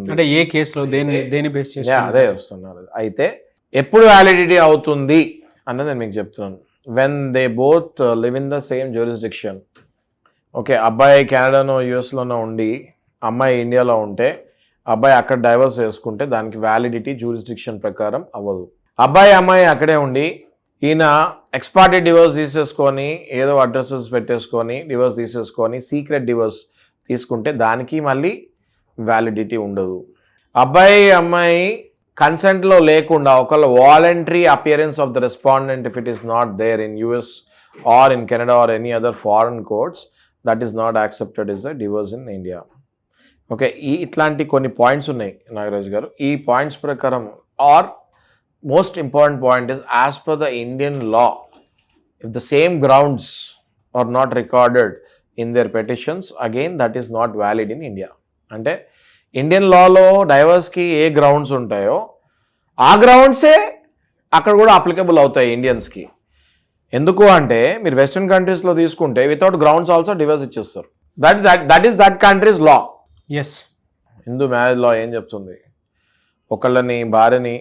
అవుతుంది. అంటే ఏ కేసులో దేని బేస్ చేసి? అదే వస్తున్నారు. అయితే ఎప్పుడు వ్యాలిడిటీ అవుతుంది అన్నది నేను మీకు చెప్తున్నాను. When they both live in the same jurisdiction. Okay, అబ్బాయి కెనడానో యూఎస్లోనో ఉండి అమ్మాయి ఇండియాలో ఉంటే అబ్బాయి అక్కడ డైవర్స్ చేసుకుంటే దానికి వ్యాలిడిటీ జ్యూరిస్డిక్షన్ ప్రకారం అవ్వదు. అబ్బాయి అమ్మాయి అక్కడే ఉండి ఈయన ఎక్స్పార్టెడ్ డివోర్స్ తీసేసుకొని ఏదో అడ్రసెస్ పెట్టేసుకొని డివోర్స్ తీసేసుకొని సీక్రెట్ డివోర్స్ తీసుకుంటే దానికి మళ్ళీ వ్యాలిడిటీ ఉండదు. అబ్బాయి అమ్మాయి కన్సెంట్లో లేకుండా ఒకళ్ళ voluntary appearance of the respondent if it is not there in US or in Canada or any other foreign courts that is not accepted is a divorce in India. Okay, ఇట్లాంటి కొన్ని points ఉన్నాయి నాగరాజు గారు. ఈ points ప్రకారం are most important point is as per the Indian law, if the same grounds are not recorded in their petitions, again that is not valid in India. అంటే Indian లాలో డైవర్స్కి ఏ grounds ఉంటాయో ఆ గ్రౌండ్సే అక్కడ కూడా applicable అవుతాయి ఇండియన్స్కి. ఎందుకు అంటే మీరు వెస్ట్రన్ కంట్రీస్లో తీసుకుంటే వితౌట్ గ్రౌండ్స్ ఆల్సో డివోర్స్ ఇచ్చేస్తారు. That is that countries law. Yes, Hindu marriage law ఏం చెప్తుంది? ఒకళ్ళని భార్యని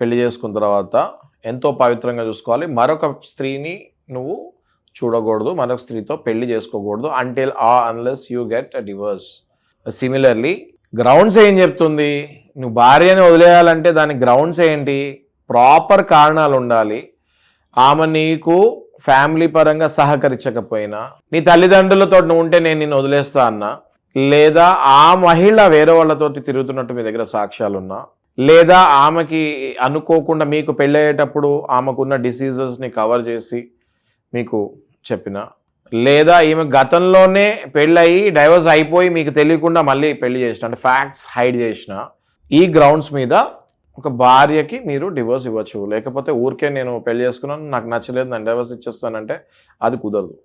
పెళ్లి చేసుకున్న తర్వాత ఎంతో పవిత్రంగా చూసుకోవాలి, మరొక స్త్రీని నువ్వు చూడకూడదు, మరొక స్త్రీతో పెళ్లి చేసుకోకూడదు until unless you get a divorce. Similarly grounds ఏం చెప్తుంది? నువ్వు భార్యని వదిలేయాలంటే దానికి గ్రౌండ్స్ ఏంటి? ప్రాపర్ కారణాలు ఉండాలి. ఆమె నీకు ఫ్యామిలీ పరంగా సహకరించకపోయినా, నీ తల్లిదండ్రులతో నువ్వు ఉంటే నేను నిన్ను వదిలేస్తా అన్నా, లేదా ఆ మహిళ వేరే వాళ్ళతోటి తిరుగుతున్నట్టు మీ దగ్గర సాక్ష్యాలున్నా, లేదా ఆమెకి అనుకోకుండా మీకు పెళ్ళయ్యేటప్పుడు ఆమెకున్న డిసీజెస్ని కవర్ చేసి మీకు చెప్పిన, లేదా ఈమె గతంలోనే పెళ్ళయి డైవర్స్ అయిపోయి మీకు తెలియకుండా మళ్ళీ పెళ్లి చేసిన, అంటే ఫ్యాక్ట్స్ హైడ్ చేసిన, ఈ గ్రౌండ్స్ మీద ఒక భార్యకి మీరు డివోర్స్ ఇవ్వచ్చు. లేకపోతే ఊరికే నేను పెళ్లి చేసుకున్నాను, నాకు నచ్చలేదు, నేను డైవర్స్ ఇచ్చేస్తానంటే అది కుదరదు.